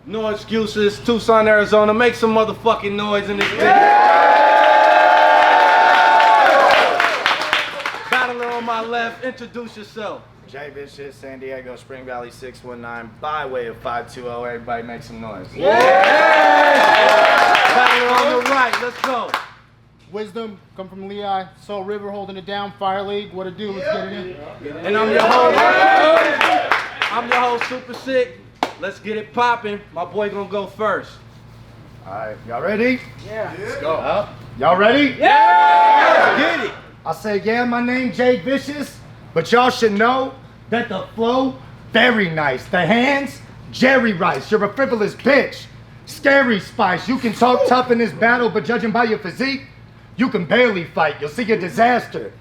No excuses. Tucson, Arizona. Make some motherfucking noise in this bitch. Battler on my left. Introduce yourself. Jay Vicious, San Diego, Spring Valley 619, by way of 520. Everybody make some noise. Yeah! Battler on the right. Let's go. Wyzdumb, come from Lehigh. Soul River holding it down. Fire League, what it do? Let's get it in. And I'm your host, Supersick. Let's get it popping. My boy gonna go first. All right, y'all ready? Yeah. Let's go. Y'all ready? Yeah! Get it. I say, yeah, my name Jay Vicious, but y'all should know that the flow, very nice. The hands, Jerry Rice. You're a frivolous bitch. Scary Spice. You can talk tough in this battle, but judging by your physique, you can barely fight. You'll see a disaster.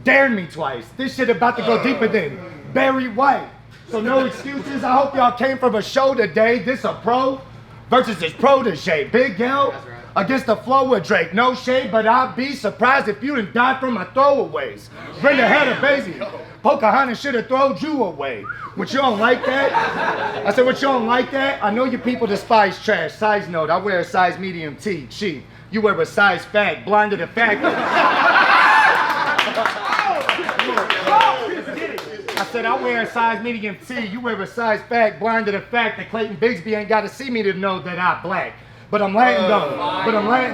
Dared me twice. This shit about to go deeper than Barry White. So no excuses. I hope y'all came from a show today. This a pro versus his protege. Big L against the flow with Drake. No shade, but I'd be surprised if you didn't die from my throwaways. Brenda had a baby. Pocahontas should have thrown you away. What, you don't like that? I said, what, you don't like that? I know you people despise trash. Size note, I wear a size medium T, cheap. You wear a size fag, blind to the fact that... I said, I wear a size medium T, you wear a size fag, blind to the fact that Clayton Bigsby ain't got to see me to know that I'm black. But I'm Latin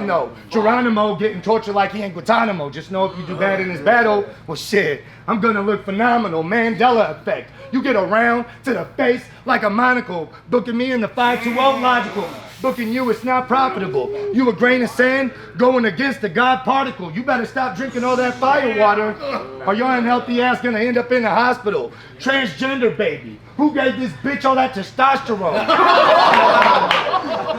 though. Geronimo getting tortured like he in Guantanamo. Just know if you do bad in this battle, well shit, I'm gonna look phenomenal. Mandela effect. You get around to the face like a monocle. Booking me in the 520 logical. Booking you, it's not profitable. You a grain of sand going against the God particle. You better stop drinking all that fire water or your unhealthy ass gonna end up in the hospital. Transgender baby. Who gave this bitch all that testosterone?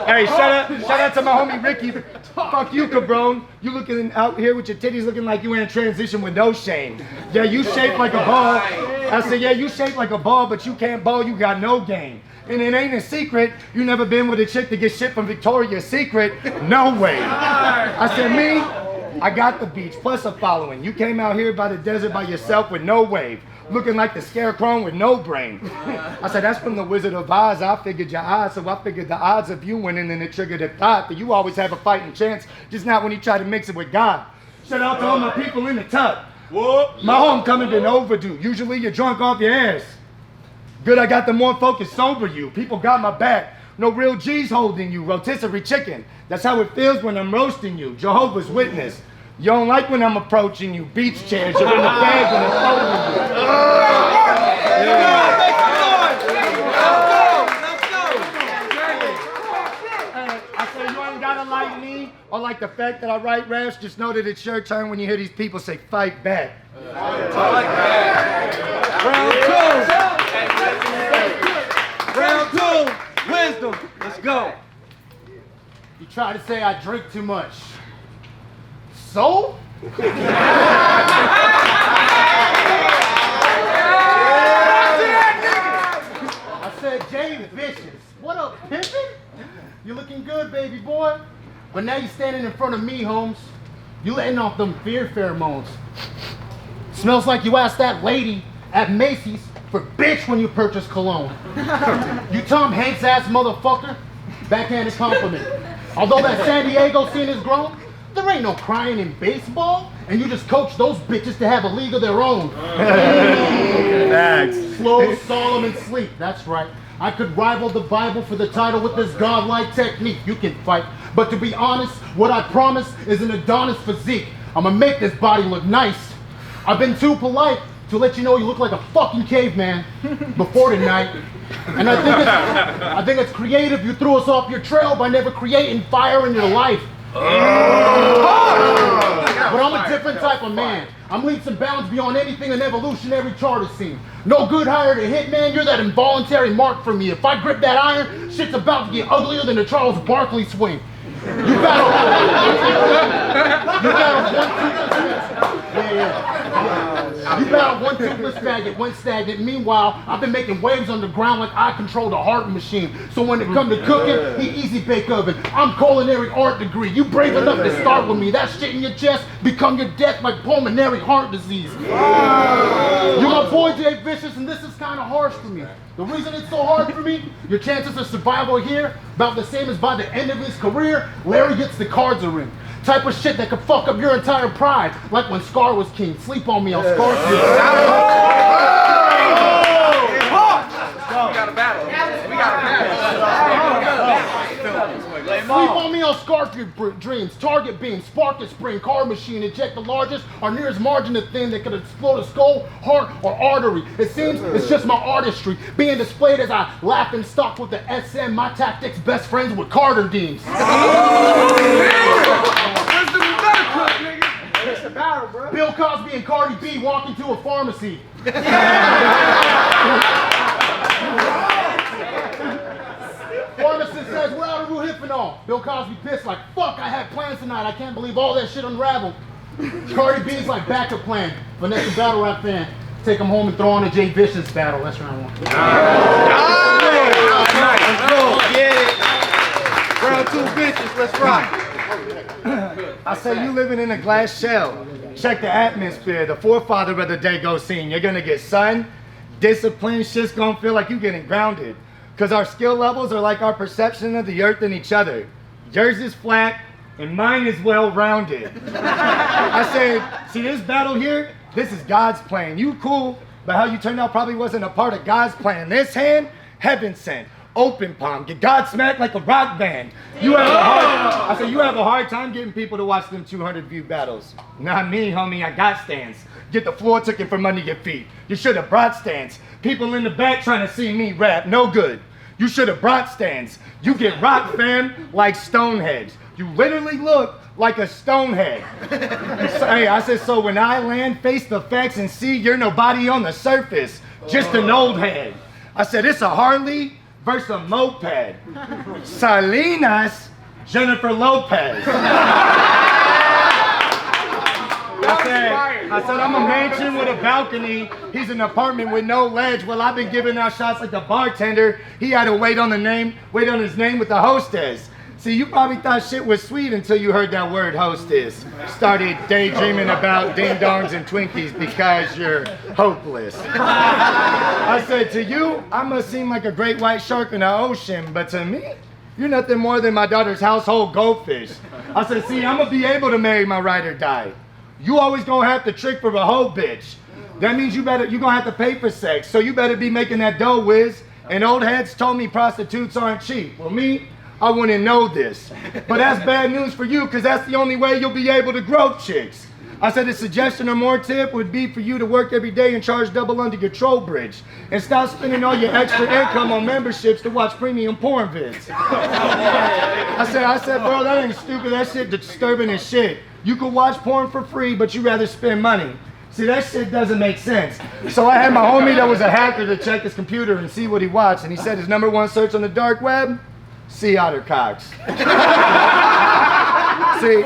Hey, shout out to my homie Ricky. Fuck you, cabron. You looking out here with your titties looking like you in transition with no shame. Yeah, you shaped like a ball. I said, yeah, you shaped like a ball, but you can't ball, you got no game. And it ain't a secret, you never been with a chick to get shit from Victoria's Secret. No way. I said, me, I got the beach, plus a following. You came out here by the desert by yourself with no wave. Looking like the scarecrow with no brain. I said, that's from the Wizard of Oz. I figured your odds, so I figured the odds of you winning and it triggered a thought that you always have a fighting chance, just not when you try to mix it with God. Shout out to all my people in the tub. My homecoming been overdue. Usually you're drunk off your ass. Good, I got the more focused sober you. People got my back. No real G's holding you. Rotisserie chicken. That's how it feels when I'm roasting you. Jehovah's Witness. You don't like when I'm approaching you. Beach chairs, you're in the bag when I'm folding you. I say you ain't gotta like me or like the fact that I write raps. Just know that it's your turn when you hear these people say fight back. Round two, Wyzdumb. Let's go. You try to say I drink too much. So? I said, Jay Vicious. What up, pimpin'? You looking good, baby boy. But now you standing in front of me, Holmes. You letting off them fear pheromones. Smells like you asked that lady at Macy's for bitch when you purchase cologne. You Tom Hanks ass motherfucker. Backhanded compliment. Although that San Diego scene is grown, there ain't no crying in baseball, and you just coach those bitches to have a league of their own. Slow, solemn, and sleep. That's right. I could rival the Bible for the title with this godlike technique. You can fight, but to be honest, what I promise is an Adonis physique. I'ma make this body look nice. I've been too polite to let you know you look like a fucking caveman before tonight. And I think it's creative you threw us off your trail by never creating fire in your life. But I'm a different type of man. I'm leaps and bounds beyond anything an evolutionary chart has seen. No good hired a hitman, you're that involuntary mark for me. If I grip that iron, shit's about to get uglier than a Charles Barkley swing. You battle 1, 2, 3. Yeah. You battled one toothless faggot, went stagnant. Meanwhile, I've been making waves underground like I control the heart machine. So when it comes to cooking, he easy bake oven. I'm culinary art degree. You brave enough to start with me. That shit in your chest become your death like pulmonary heart disease. You're my boy Jay Vicious, and this is kind of harsh for me. The reason it's so hard for me, your chances of survival here about the same as by the end of his career. Larry gets the cards a ring. Type of shit that could fuck up your entire pride. Like when Scar was king. Sleep on me, I'll scar you. We got a battle. We got a battle. Sleep on me, I'll scarf your dreams. Target beam, spark a spring, car machine, inject the largest or nearest margin of thing that could explode a skull, heart, or artery. It seems it's just my artistry being displayed as I laugh and stalk with the SM. My tactics, best friends with Carter Deems. Bill Cosby and Cardi B walk into a pharmacy. Pharmacist says, we're out of Ruhifanol. Bill Cosby pissed like, fuck, I had plans tonight. I can't believe all that shit unraveled. Cardi B's like, backup plan. Vanessa battle rap fan. Take him home and throw on a Jay Vicious battle. That's round one. Let's go. Get it. Round two bitches. Let's rock. I say you living in a glass shell. Check the atmosphere, the forefather of the Dago scene. You're gonna get sun, discipline, shit's gonna feel like you getting grounded. Cause our skill levels are like our perception of the earth and each other. Yours is flat and mine is well-rounded. I said, see this battle here, this is God's plan. You cool, but how you turned out probably wasn't a part of God's plan. This hand, heaven sent. Open palm, get God smacked like a rock band. You have a hard time getting people to watch them 200 view battles. Not me, homie, I got stands. Get the floor taken from under your feet. You should have brought stands. People in the back trying to see me rap, no good. You should have brought stands. You get rock, fam, like Stonehenge. You literally look like a stonehead. Hey, I said, so when I land, face the facts and see you're nobody on the surface, just an old head. I said, it's a Harley versus a moped. Salinas, Jennifer Lopez. I said, I'm a mansion with a balcony. He's an apartment with no ledge. Well, I've been giving out shots like the bartender. He had to wait on his name with the hostess. See, you probably thought shit was sweet until you heard that word hostess. Started daydreaming about ding-dongs and Twinkies because you're hopeless. I said, to you, I must seem like a great white shark in the ocean, but to me, you're nothing more than my daughter's household goldfish. I said, see, I'm gonna be able to marry my ride or die. You always gonna have to trick for a hoe bitch. That means you gonna have to pay for sex, so you better be making that dough, Wiz. And old heads told me prostitutes aren't cheap. Well, me, I wouldn't know this. But that's bad news for you, because that's the only way you'll be able to grow chicks. I said a suggestion or more tip would be for you to work every day and charge double under your troll bridge. And stop spending all your extra income on memberships to watch premium porn vids. I said, bro, that ain't stupid. That shit disturbing as shit. You could watch porn for free, but you rather spend money. See, that shit doesn't make sense. So I had my homie that was a hacker to check his computer and see what he watched. And he said his #1 search on the dark web, sea otter cocks. See,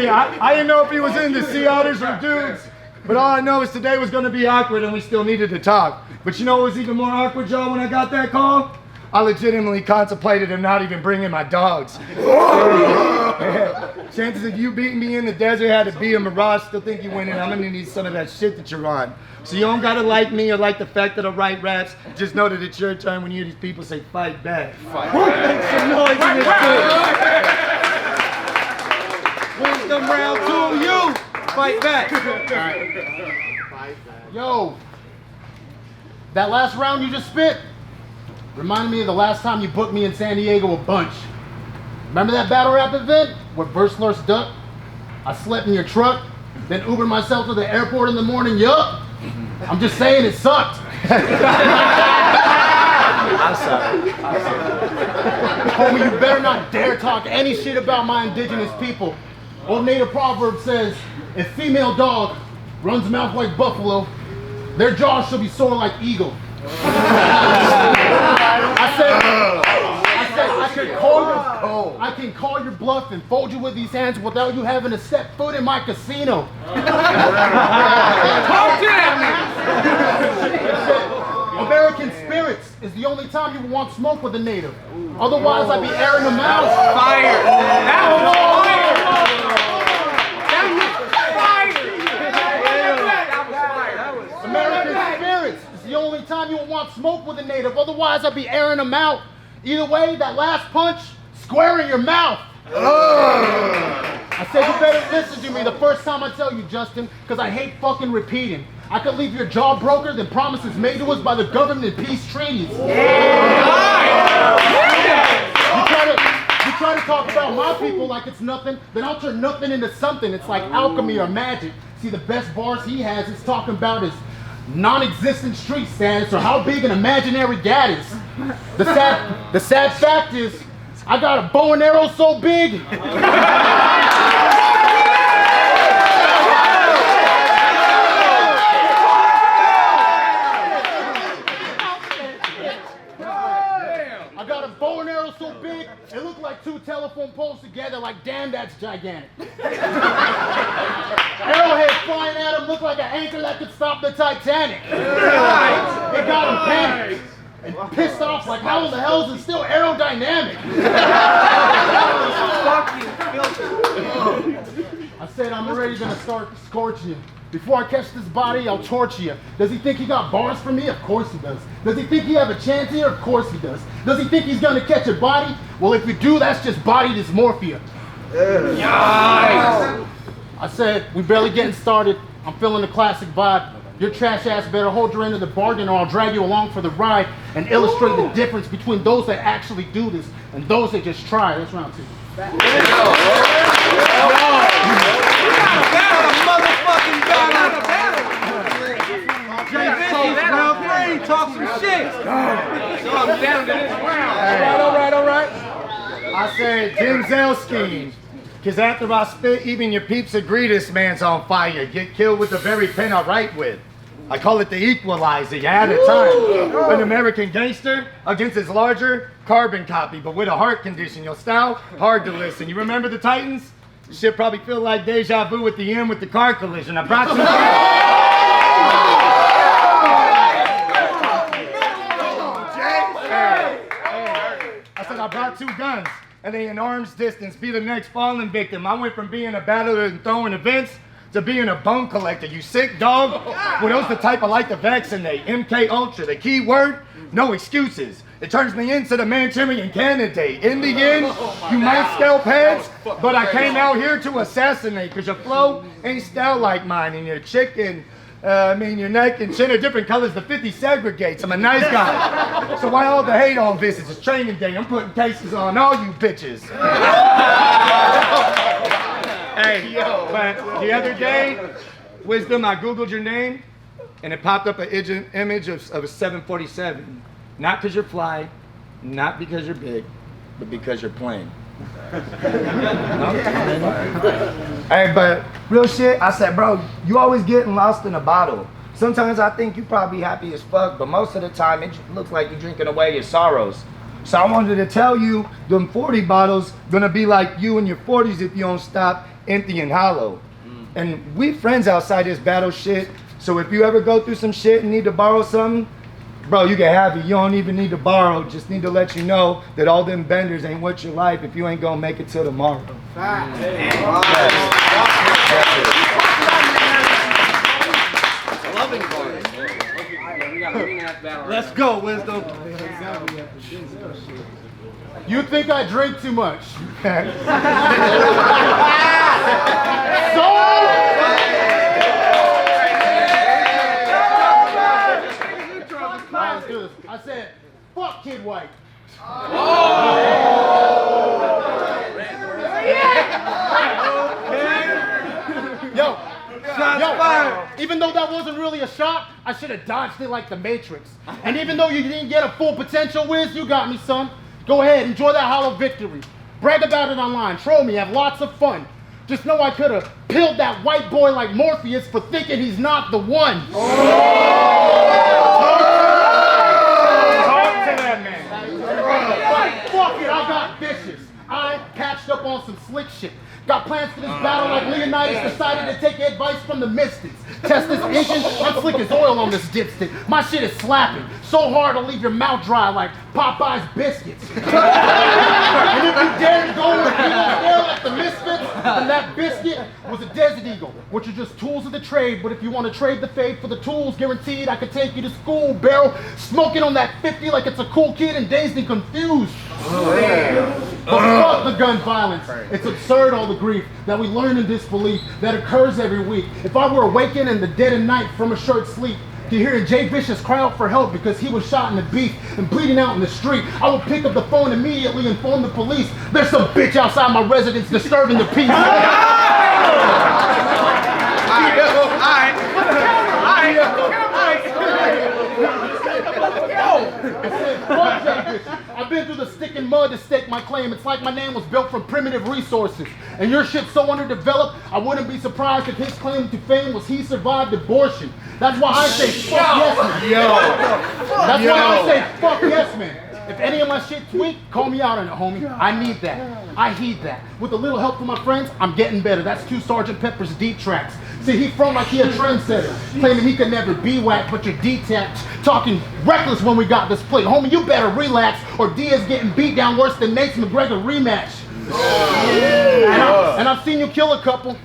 I didn't know if he was into sea otters or dudes, but all I know is today was gonna be awkward and we still needed to talk. But you know what was even more awkward, y'all, when I got that call? I legitimately contemplated him not even bringing my dogs. Chances of you beating me in the desert had to beat a mirage. Still think you winning. I'm gonna need some of that shit that you're on. So you don't gotta like me or like the fact that I write raps. Just know that it's your turn when you hear these people say fight back. Fight back. Make some noise in this bitch. Wyzdumb round two, you fight back. Yo, that last round you just spit reminded me of the last time you booked me in San Diego a bunch. Remember that battle rap event where Verslur's duck? I slept in your truck, then Ubered myself to the airport in the morning. Yup. I'm just saying it sucked. I'm sorry. Homie, you better not dare talk any shit about my indigenous people. Old native proverb says, if female dog runs mouth like buffalo, their jaws shall be sore like eagle. I said, I could call you. I can call your bluff and fold you with these hands without you having to step foot in my casino. Talk to that American spirits is the only time you want smoke with a native. Otherwise, I'd be airing them out. Fire! That was fire! American spirits is the only time you want smoke with a native. Otherwise, I'd be airing them out. Either way, that last punch, square in your mouth. I said you better listen to me the first time I tell you, Justin, because I hate fucking repeating. I could leave your jaw broker than promises made to us by the government in peace treaties. You try to talk about my people like it's nothing, then I'll turn nothing into something. It's like alchemy or magic. See, the best bars he has is talking about his non-existent street status or how big an imaginary gat is. The sad fact is, I got a bow and arrow so big. I got a bow and arrow so big, it looked like two telephone poles together, like damn, that's gigantic. Arrowhead flying at him looked like an anchor that could stop the Titanic. It got him panicked and pissed off, like how in the hell is it still aerodynamic? I said I'm already gonna start scorching you. Before I catch this body, I'll torture you. Does he think he got bars for me? Of course he does. Does he think he have a chance here? Of course he does. Does he think he's gonna catch a body? Well, if you do, that's just body dysmorphia. I said, we barely getting started. I'm feeling the classic vibe. Your trash ass better hold your end of the bargain or I'll drag you along for the ride and illustrate the difference between those that actually do this and those that just try. That's round two. Talk some shit. So I'm down to this round. All right. I said Denzel scheme. Cause after I spit, even your peeps agree this man's on fire. Get killed with the very pen I write with. I call it the equalizer, you had a time. An American gangster against his larger carbon copy, but with a heart condition. Your style, hard to listen. You remember the Titans? Shit probably feel like deja vu at the end with the car collision. I brought you I brought two guns, and they in arm's distance. Be the next fallen victim. I went from being a battler and throwing events to being a bone collector. You sick, dog? Well, those the type I like to vaccinate. MK Ultra, the key word, no excuses. It turns me into the Manchurian candidate. In the end, you might scalp heads, but I came out here to assassinate, because your flow ain't style like mine, and your chicken, your neck and chin are different colors. The 50 segregates. I'm a nice guy. So why all the hate on this? It's training day. I'm putting cases on all you bitches. Hey, but the other day, Wyzdumb, I Googled your name, and it popped up an image of a 747. Not because you're fly, not because you're big, but because you're plain. Hey, but real shit, I said, bro, you always getting lost in a bottle. Sometimes I think you probably happy as fuck, but most of the time it looks like you're drinking away your sorrows. So I wanted to tell you, them 40 bottles gonna be like you in your 40s if you don't stop empty and hollow. And we friends outside this battle shit, so if you ever go through some shit and need to borrow something, bro, you can have it. You don't even need to borrow. Just need to let you know that all them benders ain't what your life if you ain't gonna make it till tomorrow. Let's go, Wyzdumb. You think I drink too much? I said, fuck Kid White. Yo, even though that wasn't really a shot, I should have dodged it like the Matrix. And even though you didn't get a full potential, Wiz, you got me, son. Go ahead, enjoy that hollow victory. Brag about it online, troll me, have lots of fun. Just know I could have pilled that white boy like Morpheus for thinking he's not the one. Fuck it, I got vicious. I on some slick shit. Got plans for this battle like Leonidas decided to take advice from the Mystics. Test this engine, I'm slick as oil on this dipstick. My shit is slapping, so hard I'll leave your mouth dry like Popeye's biscuits. And if you dare to go with the eagle there like the Misfits, then that biscuit was a Desert Eagle, which are just tools of the trade. But if you want to trade the faith for the tools, guaranteed I could take you to school, barrel, smoking on that 50 like it's a cool kid and dazed and confused. But fuck the gun violence. It's absurd, all the grief that we learn in disbelief that occurs every week. If I were awakened in the dead of night from a short sleep to hearing Jay Vicious cry out for help because he was shot in the beef and bleeding out in the street, I would pick up the phone immediately and phone the police. There's some bitch outside my residence disturbing the peace. I've been through the stick and mud to stake my claim. It's like my name was built from primitive resources. And your shit's so underdeveloped, I wouldn't be surprised if his claim to fame was he survived abortion. That's why I say fuck yes man. That's why I say fuck yes man. If any of my shit tweak, call me out on it, homie. I need that. I heed that. With a little help from my friends, I'm getting better. That's 2 Sgt. Pepper's deep tracks. See, he front like he a trendsetter, claiming he could never be whacked, but you're detached, talking reckless when we got this plate. Homie, you better relax, or Diaz getting beat down worse than Nate's McGregor rematch. And I've seen you kill a couple,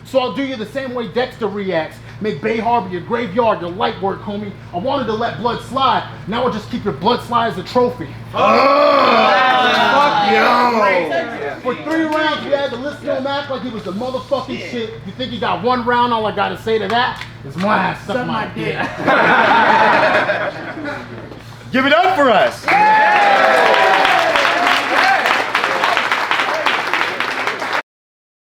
so I'll do you the same way Dexter reacts. Make Bay Harbor your graveyard, your light work, homie. I wanted to let blood slide. Now I'll just keep your blood slide as a trophy. Fuck yo! For 3 rounds, we had to listen to him act like he was the motherfucking shit. If you think you got 1 round, all I gotta say to that is my ass suck my dick. Give it up for us!